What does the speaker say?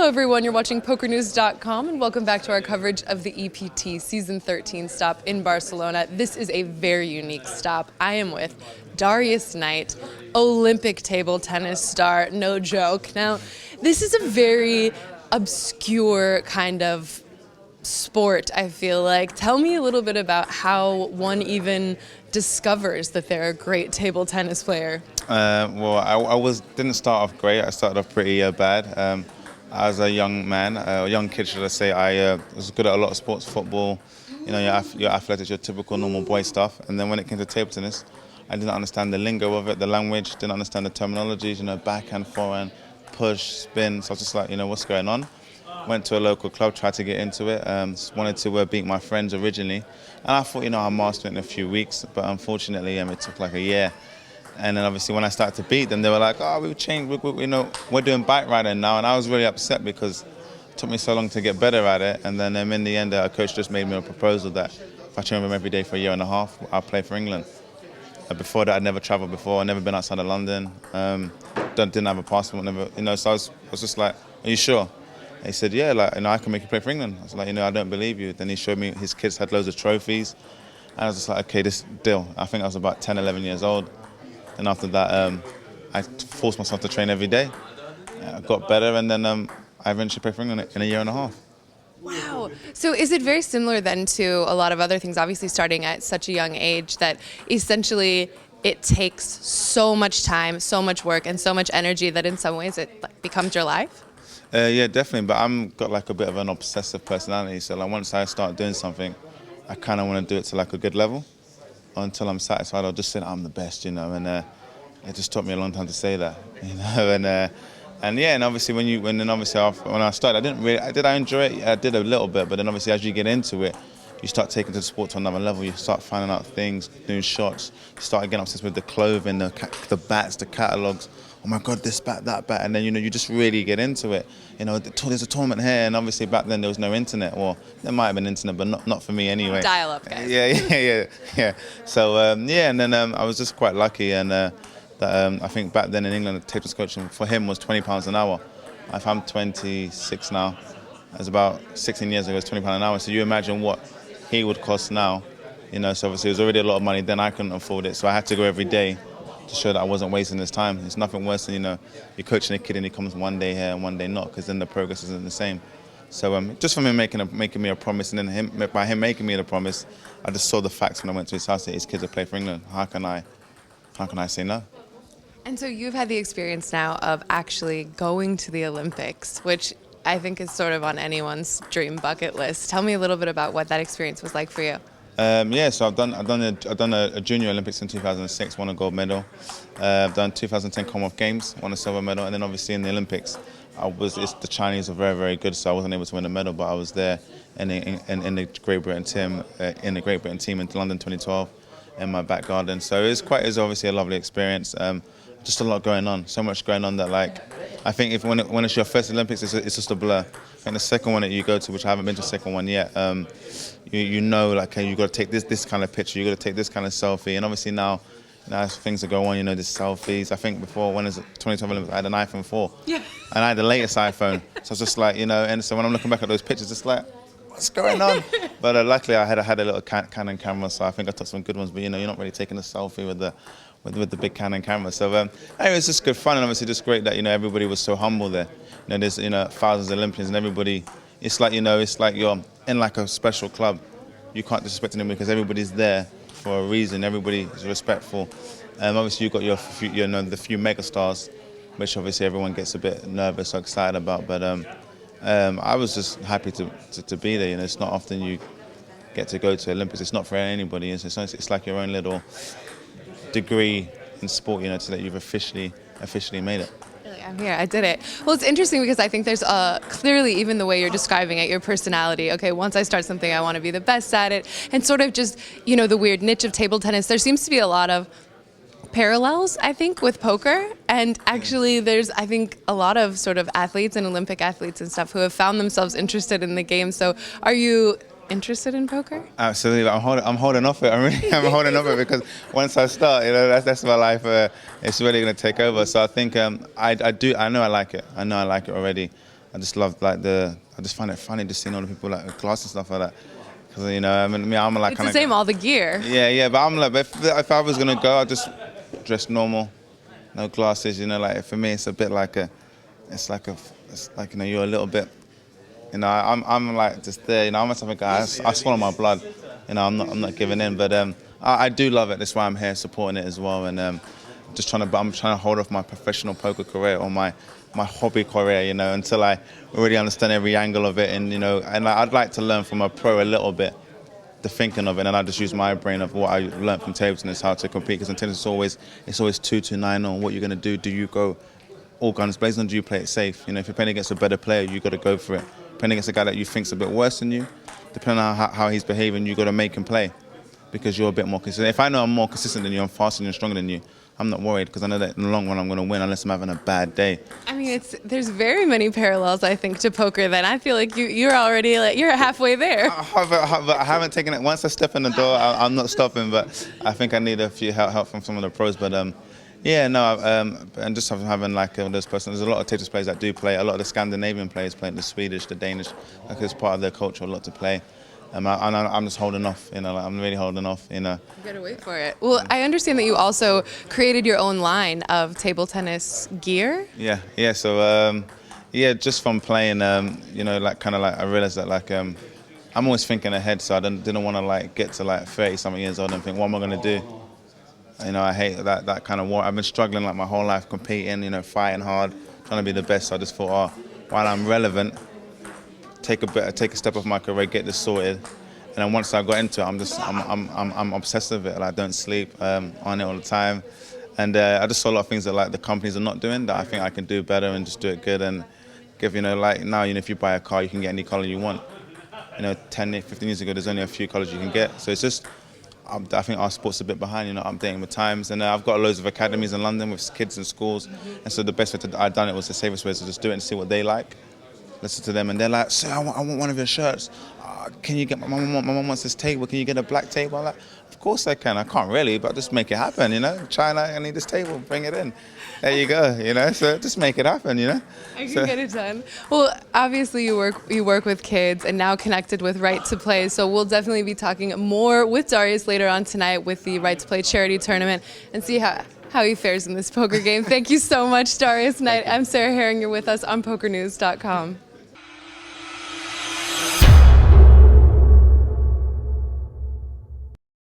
Hello everyone, you're watching PokerNews.com and welcome back to our coverage of the EPT Season 13 stop in Barcelona. This is a very unique stop. I am with Darius Knight, Olympic table tennis star, no joke. Now, this is a very obscure kind of sport, I feel like. Tell me a little bit about how one even discovers that they're a great table tennis player. Well, I didn't start off great. I started off pretty bad. As a young man, a young kid, should I say, I was good at a lot of sports, football, you know, your athletics, your typical normal boy stuff. And then when it came to table tennis, I didn't understand the lingo of it, the language, didn't understand the terminologies, you know, backhand, forehand, push, spin. So I was just like, you know, what's going on? Went to a local club, tried to get into it, wanted to beat my friends originally. And I thought, you know, I'll master it in a few weeks, but unfortunately it took like a year. And then obviously when I started to beat them, they were like, oh, we've changed, you know, we're doing bike riding now. And I was really upset because it took me so long to get better at it. And then in the end, a coach just made me a proposal that if I train with him every day for a year and a half, I'll play for England. Before that, I'd never traveled before, I'd never been outside of London, didn't have a passport, never, you know, so I was just like, are you sure? And he said, yeah, like, you know, I can make you play for England. I was like, you know, I don't believe you. Then he showed me his kids had loads of trophies. And I was just like, okay, this deal. I think I was about 10, 11 years old. And after that, I forced myself to train every day. I got better, and then I eventually played for England in a year and a half. Wow. So is it very similar then to a lot of other things, obviously starting at such a young age, that essentially it takes so much time, so much work, and so much energy that in some ways it becomes your life? Yeah, definitely, but I'm got like a bit of an obsessive personality, so like once I start doing something, I kind of want to do it to like a good level. Until I'm satisfied, I'll just say I'm the best, you know, and it just took me a long time to say that, you know, and yeah, and obviously when I started, I enjoy it? I did a little bit, but then obviously as you get into it, you start taking the sport to another level. You start finding out things, new shots. You start getting obsessed with the clothing, the bats, the catalogs. Oh my God, this bat, that bat, and then you know you just really get into it. You know, there's a tournament here, and obviously back then there was no internet. Well, there might have been internet, but not for me anyway. Dial up, guys. Yeah. So yeah, and then I was just quite lucky, and that I think back then in England, the table coaching for him was £20 an hour. If I'm 26 now, that's about 16 years ago. It's £20 an hour. So you imagine what he would cost now. You know, so obviously it was already a lot of money. Then I couldn't afford it, so I had to go every day to show that I wasn't wasting his time. It's nothing worse than, you know, you're coaching a kid and he comes one day here and one day not, because then the progress isn't the same. So just from him making me a promise, and then by him making me the promise, I just saw the facts when I went to his house that his kids would play for England. How can I say no? And so you've had the experience now of actually going to the Olympics, which I think is sort of on anyone's dream bucket list. Tell me a little bit about what that experience was like for you. Yeah, so I've done a Junior Olympics in 2006, won a gold medal. I've done 2010 Commonwealth Games, won a silver medal, and then obviously in the Olympics, the Chinese are very, very good, so I wasn't able to win a medal, but I was there in the Great Britain team in London 2012 in my back garden. So it was obviously a lovely experience. Just a lot going on, so much going on that, like, I think when it's your first Olympics, it's just a blur. And the second one that you go to, which I haven't been to the second one yet, you know, like, hey, you got to take this kind of picture, you got to take this kind of selfie, and obviously now as things are going on, you know, there's selfies. I think before, when it was 2012 Olympics, I had an iPhone 4, and I had the latest iPhone, so it's just like, you know, and so when I'm looking back at those pictures, it's like, what's going on? But luckily I had a little Canon camera, so I think I took some good ones. But you know, you're not really taking a selfie with the big Canon camera. So anyway, it's just good fun, and obviously just great that, you know, everybody was so humble there. You know, there's, you know, thousands of Olympians, and everybody, it's like, you know, it's like you're in like a special club. You can't disrespect anybody because everybody's there for a reason. Everybody is respectful. Obviously you've got the few mega stars, which obviously everyone gets a bit nervous or excited about. But I was just happy to be there. You know, it's not often you get to go to Olympics. It's not for anybody. It's like your own little degree in sport, you know, so that you've officially made it. I'm here, I did it. Well, it's interesting because I think there's clearly, even the way you're describing it, your personality. Okay, once I start something, I want to be the best at it. And sort of just, you know, the weird niche of table tennis. There seems to be a lot of parallels, I think, with poker. And actually there's, I think, a lot of sort of athletes and Olympic athletes and stuff who have found themselves interested in the game. So are you interested in poker? Absolutely. I'm holding off it. I'm holding off it because once I start, you know, that's my life. It's really going to take over. So I think I know I like it. I know I like it already. I just love like I just find it funny just seeing all the people like with glasses and stuff like that. Because you know, I mean, me, I'm like It's kind the of same, all the gear. yeah. But I'm like, if I was gonna go, I'd just dress normal, no glasses. You know, like for me, it's a bit like it's like you know, you're a little bit. You know, I'm like just there. You know, I'm a type of guy. I swallow my blood. You know, I'm not giving in. But I do love it. That's why I'm here supporting it as well. And I'm trying to hold off my professional poker career or my hobby career. You know, until I really understand every angle of it. And you know, and I'd like to learn from a pro a little bit, the thinking of it, and I just use my brain of what I learned from table tennis, how to compete. Because in tennis, it's always 2-9 on what you're gonna do. Do you go all guns blazing, or do you play it safe? You know, if you're playing against a better player, you got to go for it. Playing against a guy that you think's a bit worse than you, depending on how he's behaving, you got to make him play because you're a bit more consistent. If I know I'm more consistent than you, I'm faster than you, stronger than you, I'm not worried because I know that in the long run I'm going to win unless I'm having a bad day. I mean, there's very many parallels, I think, to poker. Then I feel like you're already you're halfway there. But I haven't taken it. Once I step in the door, I'm not stopping. But I think I need a few help from some of the pros. But yeah, no, and just having like those persons. There's a lot of table players that do play. A lot of the Scandinavian players play, the Swedish, the Danish. Like it's part of their culture, a lot to play. I'm just holding off. You know, like, I'm really holding off. You know. You gotta wait for it. Well, I understand that you also created your own line of table tennis gear. Yeah. So yeah, just from playing, you know, like kind of like I realized that like I'm always thinking ahead. So I didn't want to like get to like 30-something years old and think, what am I gonna do? You know, I hate that kind of war. I've been struggling like my whole life, competing, you know, fighting hard, trying to be the best. So I just thought, while I'm relevant, take a step off my career, get this sorted. And then once I got into it, I'm obsessed with it. Like, I don't sleep on it all the time. And I just saw a lot of things that like the companies are not doing that I think I can do better and just do it good and give, you know, like now, you know, if you buy a car, you can get any color you want. You know, 10, 15 years ago, there's only a few colors you can get. So it's just, I think our sport's a bit behind, you know, updating with times. And I've got loads of academies in London with kids in schools. And so the best way I've done it was the safest way to just do it and see what they like. Listen to them, and they're like, "Sir, I want one of your shirts. Can you get my mom wants this table? Can you get a black table?" I'm like, "Of course I can. I can't really, but just make it happen, you know. China, I need this table. Bring it in. There you go, you know. So just make it happen, you know." I can get it done. Well, obviously you work with kids and now connected with Right to Play. So we'll definitely be talking more with Darius later on tonight with the Right to Play charity tournament and see how he fares in this poker game. Thank you so much, Darius Knight. I'm Sarah Herring. You're with us on PokerNews.com.